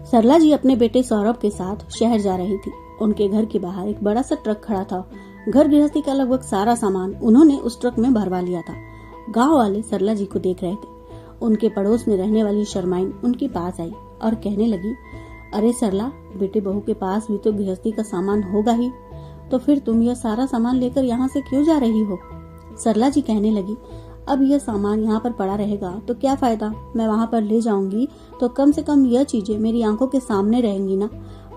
सरला जी अपने बेटे सौरभ के साथ शहर जा रही थी। उनके घर के बाहर एक बड़ा सा ट्रक खड़ा था। घर गृहस्थी का लगभग सारा सामान उन्होंने उस ट्रक में भरवा लिया था। गांव वाले सरला जी को देख रहे थे। उनके पड़ोस में रहने वाली शर्माइन उनके पास आई और कहने लगी, अरे सरला, बेटे बहू के पास भी तो गृहस्थी का सामान होगा ही, तो फिर तुम यह सारा सामान लेकर यहाँ से क्यों जा रही हो? सरला जी कहने लगी, अब यह सामान यहाँ पर पड़ा रहेगा तो क्या फायदा? मैं वहाँ पर ले जाऊंगी तो कम से कम यह चीजें मेरी आंखों के सामने रहेंगी ना।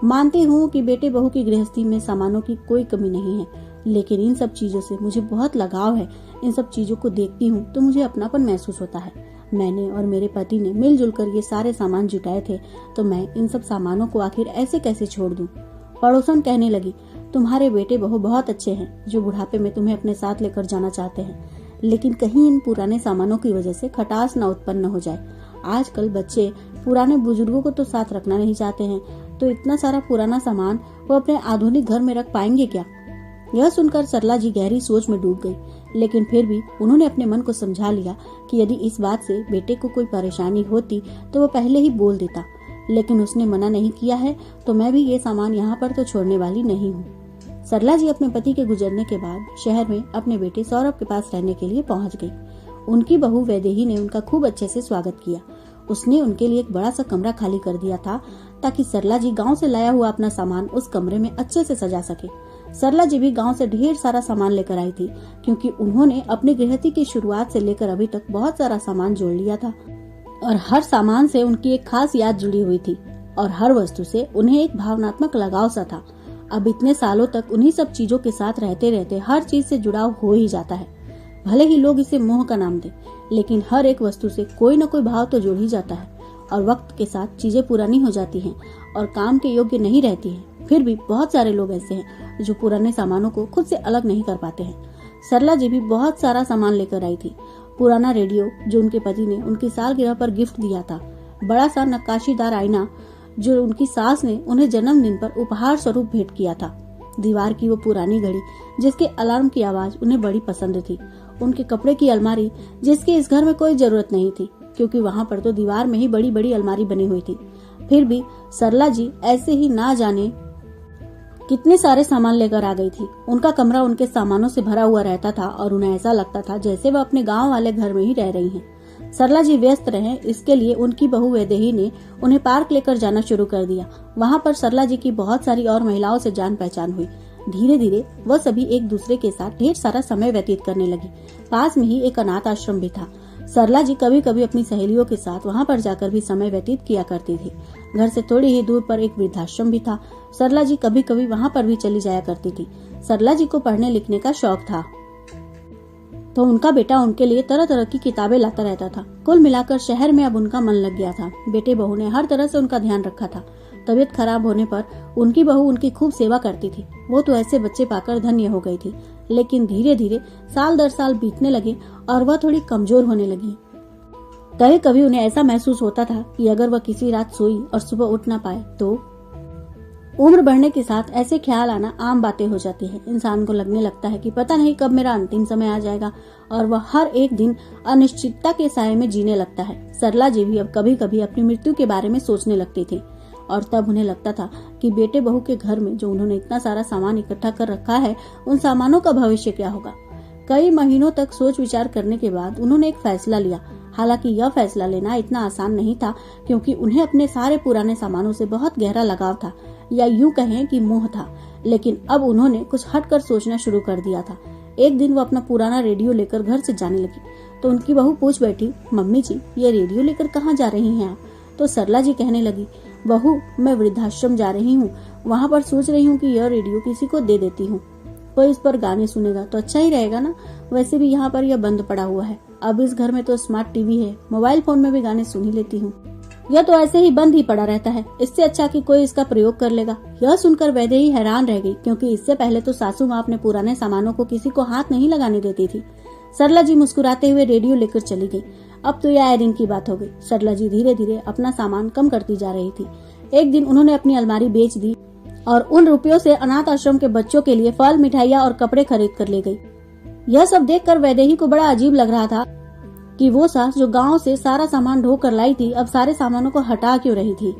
मानती हूँ कि बेटे बहू की गृहस्थी में सामानों की कोई कमी नहीं है, लेकिन इन सब चीजों से मुझे बहुत लगाव है। इन सब चीजों को देखती हूँ तो मुझे अपनापन महसूस होता है। मैंने और मेरे पति ने मिलजुल कर ये सारे सामान जुटाए थे, तो मैं इन सब सामानों को आखिर ऐसे कैसे छोड़ दूं? पड़ोसन कहने लगी, तुम्हारे बेटे बहू बहुत अच्छे हैं जो बुढ़ापे में तुम्हें अपने साथ लेकर जाना चाहते हैं, लेकिन कहीं इन पुराने सामानों की वजह से खटास न उत्पन्न हो जाए। आजकल बच्चे पुराने बुजुर्गों को तो साथ रखना नहीं चाहते हैं, तो इतना सारा पुराना सामान वो अपने आधुनिक घर में रख पाएंगे क्या? यह सुनकर सरला जी गहरी सोच में डूब गई, लेकिन फिर भी उन्होंने अपने मन को समझा लिया कि यदि इस बात से बेटे को कोई परेशानी होती तो वो पहले ही बोल देता, लेकिन उसने मना नहीं किया है तो मैं भी ये सामान यहाँ पर तो छोड़ने वाली नहीं हूँ। सरला जी अपने पति के गुजरने के बाद शहर में अपने बेटे सौरभ के पास रहने के लिए पहुंच गई। उनकी बहू वैदेही ने उनका खूब अच्छे से स्वागत किया। उसने उनके लिए एक बड़ा सा कमरा खाली कर दिया था ताकि सरला जी गांव से लाया हुआ अपना सामान उस कमरे में अच्छे से सजा सके। सरला जी भी गांव से ढेर सारा सामान लेकर आई थी, क्योंकि उन्होंने अपनी गृहस्थी की शुरुआत से लेकर अभी तक बहुत सारा सामान जोड़ लिया था और हर सामान से उनकी एक खास याद जुड़ी हुई थी और हर वस्तु से उन्हें एक भावनात्मक लगाव सा था। अब इतने सालों तक उन्हीं सब चीजों के साथ रहते रहते हर चीज से जुड़ाव हो ही जाता है। भले ही लोग इसे मोह का नाम दे, लेकिन हर एक वस्तु से कोई न कोई भाव तो जुड़ ही जाता है और वक्त के साथ चीजें पुरानी हो जाती हैं और काम के योग्य नहीं रहती हैं। फिर भी बहुत सारे लोग ऐसे हैं जो पुराने सामानों को खुद से अलग नहीं कर पाते हैं। सरला जी भी बहुत सारा सामान लेकर आई थी। पुराना रेडियो जो उनके पति ने उनकी सालगिरह पर गिफ्ट दिया था, बड़ा सा नक्काशीदार आईना जो उनकी सास ने उन्हें जन्मदिन पर उपहार स्वरूप भेंट किया था, दीवार की वो पुरानी घड़ी जिसके अलार्म की आवाज उन्हें बड़ी पसंद थी, उनके कपड़े की अलमारी जिसकी इस घर में कोई जरूरत नहीं थी क्योंकि वहाँ पर तो दीवार में ही बड़ी बड़ी अलमारी बनी हुई थी। फिर भी सरला जी ऐसे ही ना जाने कितने सारे सामान लेकर आ गई थी। उनका कमरा उनके सामानों से भरा हुआ रहता था और उन्हें ऐसा लगता था जैसे वह अपने गांव वाले घर में ही रह रही हैं। सरला जी व्यस्त रहे, इसके लिए उनकी बहू वैदेही ने उन्हें पार्क लेकर जाना शुरू कर दिया। वहाँ पर सरला जी की बहुत सारी और महिलाओं से जान पहचान हुई। धीरे धीरे वह सभी एक दूसरे के साथ ढेर सारा समय व्यतीत करने लगी। पास में ही एक अनाथ आश्रम भी था। सरला जी कभी कभी अपनी सहेलियों के साथ वहाँ पर जाकर भी समय व्यतीत किया करती थी। घर से थोड़ी ही दूर पर एक वृद्धाश्रम भी था। सरला जी कभी कभी वहाँ पर भी चली जाया करती थी। सरला जी को पढ़ने लिखने का शौक था, तो उनका बेटा उनके लिए तरह तरह की किताबें लाता रहता था। कुल मिलाकर शहर में अब उनका मन लग गया था। बेटे बहू ने हर तरह से उनका ध्यान रखा था। तबीयत खराब होने पर उनकी बहू उनकी खूब सेवा करती थी। वो तो ऐसे बच्चे पाकर धन्य हो गई थी, लेकिन धीरे धीरे साल दर साल बीतने लगे और वह थोड़ी कमजोर होने लगी। कभी कभी उन्हें ऐसा महसूस होता था कि अगर वह किसी रात सोई और सुबह उठ ना पाए तो। उम्र बढ़ने के साथ ऐसे ख्याल आना आम बातें हो जाती है। इंसान को लगने लगता है कि पता नहीं कब मेरा अंतिम समय आ जाएगा और वह हर एक दिन अनिश्चितता के साए में जीने लगता है। सरला जी भी अब कभी कभी अपनी मृत्यु के बारे में सोचने लगती थी और तब उन्हें लगता था कि बेटे बहू के घर में जो उन्होंने इतना सारा सामान इकट्ठा कर रखा है, उन सामानों का भविष्य क्या होगा। कई महीनों तक सोच विचार करने के बाद उन्होंने एक फैसला लिया। हालांकि यह फैसला लेना इतना आसान नहीं था, क्योंकि उन्हें अपने सारे पुराने सामानों से बहुत गहरा लगाव था, या यूं कहें कि मोह था। लेकिन अब उन्होंने कुछ हटकर सोचना शुरू कर दिया था। एक दिन वो अपना पुराना रेडियो लेकर घर से जाने लगी तो उनकी बहू पूछ बैठी, मम्मी जी, ये रेडियो लेकर कहाँ जा रही हैं आप? तो सरला जी कहने लगी, बहू, मैं वृद्धाश्रम जा रही हूँ, वहाँ पर सोच रही हूँ कि यह रेडियो किसी को दे देती हूँ। कोई इस पर गाने सुनेगा तो अच्छा ही रहेगा ना। वैसे भी यहाँ पर यह बंद पड़ा हुआ है। अब इस घर में तो स्मार्ट टीवी है, मोबाइल फोन में भी गाने सुन ही लेती हूँ। यह तो ऐसे ही बंद ही पड़ा रहता है, इससे अच्छा कि कोई इसका प्रयोग कर लेगा। यह सुनकर वैदेही हैरान रह गई, क्योंकि इससे पहले तो सासू माँ अपने पुराने सामानों को किसी को हाथ नहीं लगाने देती थी। सरला जी मुस्कुराते हुए रेडियो लेकर चली गई। अब तो यह आए दिन की बात हो गई। सरला जी धीरे धीरे अपना सामान कम करती जा रही थी। एक दिन उन्होंने अपनी अलमारी बेच दी और उन रुपयों से अनाथ आश्रम के बच्चों के लिए फल, मिठाइयाँ और कपड़े खरीद कर ले गई। यह सब देखकर वैदेही को बड़ा अजीब लग रहा था कि वो सास जो गांव से सारा सामान ढो कर लाई थी, अब सारे सामानों को हटा क्यों रही थी।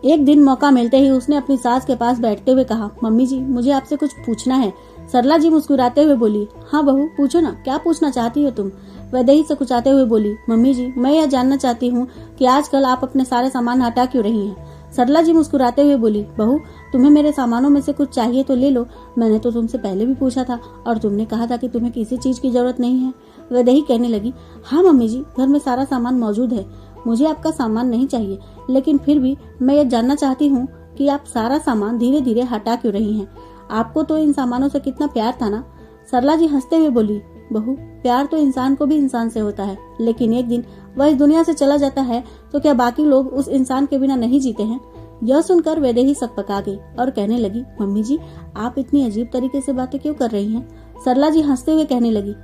एक दिन मौका मिलते ही उसने अपनी सास के पास बैठते हुए कहा, मम्मी जी मुझे आपसे कुछ पूछना है। सरला जी मुस्कुराते हुए बोली, हाँ बहू पूछो ना, क्या पूछना चाहती हो तुम। वैदेही सकुचाते हुए बोली, मम्मी जी मैं यह जानना चाहती हूँ कि आजकल आप अपने सारे सामान हटा क्यों रही हैं। सरला जी मुस्कुराते हुए बोली, बहू तुम्हें मेरे सामानों में से कुछ चाहिए तो ले लो, मैंने तो तुमसे पहले भी पूछा था और तुमने कहा था कि तुम्हें किसी चीज की जरूरत नहीं है। वैदेही कहने लगी, हाँ मम्मी जी घर में सारा सामान मौजूद है, मुझे आपका सामान नहीं चाहिए, लेकिन फिर भी मैं ये जानना चाहती हूँ कि आप सारा सामान धीरे धीरे हटा क्यों रही हैं। आपको तो इन सामानों से कितना प्यार था ना। सरला जी हंसते हुए बोली, बहू प्यार तो इंसान को भी इंसान से होता है, लेकिन एक दिन वह इस दुनिया से चला जाता है तो क्या बाकी लोग उस इंसान के बिना नहीं जीते हैं। यह सुनकर वैदेही सकपका गई और कहने लगी, मम्मी जी आप इतनी अजीब तरीके से बातें क्यों कर रही हैं। सरला जी हंसते हुए कहने लगी,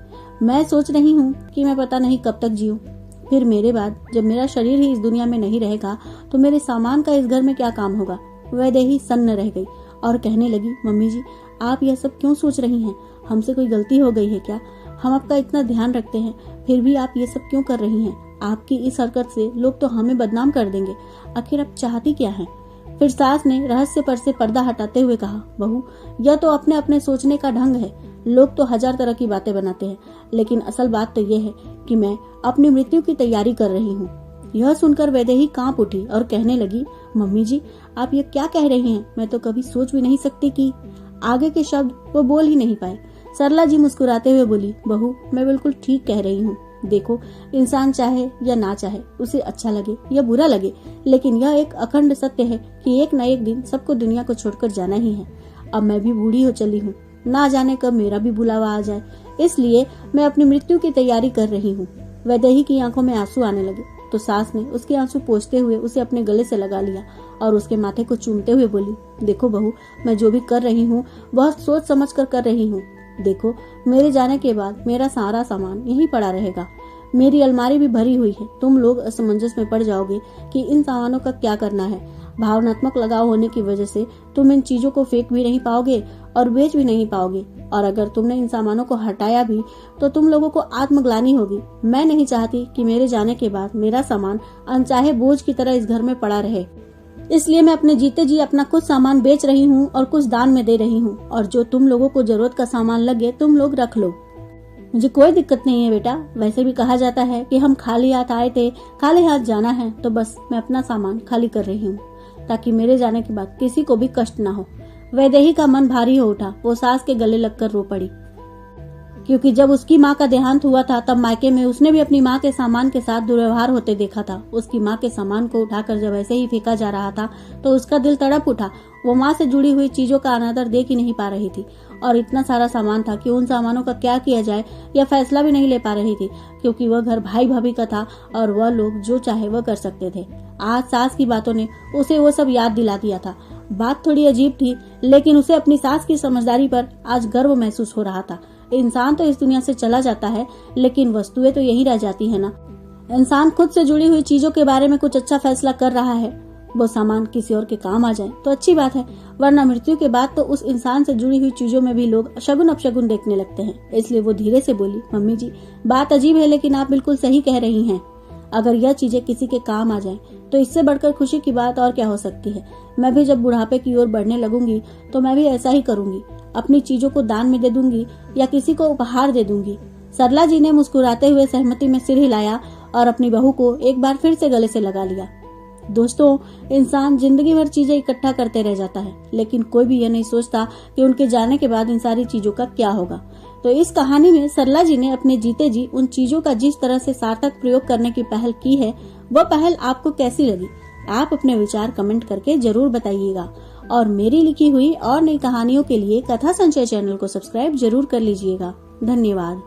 मैं सोच रही हूँ कि मैं पता नहीं कब तक जीऊं, फिर मेरे बाद जब मेरा शरीर ही इस दुनिया में नहीं रहेगा तो मेरे सामान का इस घर में क्या काम होगा। वैदेही सन्न रह गई और कहने लगी, मम्मी जी आप यह सब क्यों सोच रही हैं, हमसे कोई गलती हो गई है क्या। हम आपका इतना ध्यान रखते हैं फिर भी आप ये सब क्यों कर रही हैं। आपकी इस हरकत से लोग तो हमें बदनाम कर देंगे, आखिर आप चाहती क्या हैं। फिर सास ने रहस्य पर से पर्दा हटाते हुए कहा, बहू यह तो अपने अपने सोचने का ढंग है, लोग तो हजार तरह की बातें बनाते हैं, लेकिन असल बात तो यह है कि मैं अपनी मृत्यु की तैयारी कर रही हूँ। यह सुनकर वैदेही कांप उठी और कहने लगी, मम्मी जी आप ये क्या कह रही हैं, मैं तो कभी सोच भी नहीं सकती कि। आगे के शब्द वो बोल ही नहीं पाए। सरला जी मुस्कुराते हुए बोली, बहू मैं बिल्कुल ठीक कह रही हूँ, देखो इंसान चाहे या ना चाहे, उसे अच्छा लगे या बुरा लगे, लेकिन यह एक अखंड सत्य है कि एक न एक दिन सबको दुनिया को छोड़कर जाना ही है। अब मैं भी बूढ़ी हो चली हूँ, ना जाने कब मेरा भी बुलावा आ जाए, इसलिए मैं अपनी मृत्यु की तैयारी कर रही हूँ। वैदेही की आंखों में आंसू आने लगे तो सास ने उसके आंसू पोंछते हुए उसे अपने गले से लगा लिया और उसके माथे को चूमते हुए बोली, देखो बहू मैं जो भी कर रही हूँ बहुत सोच समझ कर रही हूँ। देखो मेरे जाने के बाद मेरा सारा सामान यहीं पड़ा रहेगा, मेरी अलमारी भी भरी हुई है। तुम लोग असमंजस में पड़ जाओगे कि इन सामानों का क्या करना है। भावनात्मक लगाव होने की वजह से तुम इन चीजों को फेंक भी नहीं पाओगे और बेच भी नहीं पाओगे, और अगर तुमने इन सामानों को हटाया भी तो तुम लोगों को आत्मग्लानि होगी। मैं नहीं चाहती कि मेरे जाने के बाद मेरा सामान अनचाहे बोझ की तरह इस घर में पड़ा रहे, इसलिए मैं अपने जीते जी अपना कुछ सामान बेच रही हूँ और कुछ दान में दे रही हूँ, और जो तुम लोगों को जरूरत का सामान लगे तुम लोग रख लो। मुझे कोई दिक्कत नहीं है बेटा, वैसे भी कहा जाता है कि हम खाली हाथ आए थे खाली हाथ जाना है, तो बस मैं अपना सामान खाली कर रही हूँ ताकि मेरे जाने के बाद किसी को भी कष्ट ना हो। वैदेही का मन भारी हो उठा, वो सास के गले लगकर रो पड़ी, क्योंकि जब उसकी माँ का देहांत हुआ था तब मायके में उसने भी अपनी माँ के सामान के साथ दुर्व्यवहार होते देखा था। उसकी माँ के सामान को उठाकर जब ऐसे ही फेंका जा रहा था तो उसका दिल तड़प उठा। वो माँ से जुड़ी हुई चीजों का अनादर देख ही नहीं पा रही थी, और इतना सारा सामान था कि उन सामानों का क्या किया जाए यह फैसला भी नहीं ले पा रही थी, क्योंकि वह घर भाई भाभी का था और वह लोग जो चाहे वह कर सकते थे। आज सास की बातों ने उसे वो सब याद दिला दिया था। बात थोड़ी अजीब थी, लेकिन उसे अपनी सास की समझदारी पर आज गर्व महसूस हो रहा था। इंसान तो इस दुनिया से चला जाता है, लेकिन वस्तुएं तो यही रह जाती है ना। इंसान खुद से जुड़ी हुई चीजों के बारे में कुछ अच्छा फैसला कर रहा है, वो सामान किसी और के काम आ जाए तो अच्छी बात है, वरना मृत्यु के बाद तो उस इंसान से जुड़ी हुई चीजों में भी लोग शगुन अपशगुन देखने लगते हैं। इसलिए वो धीरे से बोली, मम्मी जी बात अजीब है, लेकिन आप बिल्कुल सही कह रही हैं। अगर यह चीजें किसी के काम आ जाएं, तो इससे बढ़कर खुशी की बात और क्या हो सकती है। मैं भी जब बुढ़ापे की ओर बढ़ने लगूंगी तो मैं भी ऐसा ही करूंगी, अपनी चीजों को दान में दे दूंगी या किसी को उपहार दे दूंगी। सरला जी ने मुस्कुराते हुए सहमति में सिर हिलाया और अपनी बहू को एक बार फिर से गले से लगा लिया। दोस्तों, इंसान जिंदगी भर चीजें इकट्ठा करते रह जाता है, लेकिन कोई भी यह नहीं सोचता कि उनके जाने के बाद इन सारी चीजों का क्या होगा। तो इस कहानी में सरला जी ने अपने जीते जी उन चीजों का जिस तरह से सार्थक प्रयोग करने की पहल की है, वह पहल आपको कैसी लगी? आप अपने विचार कमेंट करके जरूर बताइएगा, और मेरी लिखी हुई और नई कहानियों के लिए कथा संचय चैनल को सब्सक्राइब जरूर कर लीजिएगा। धन्यवाद।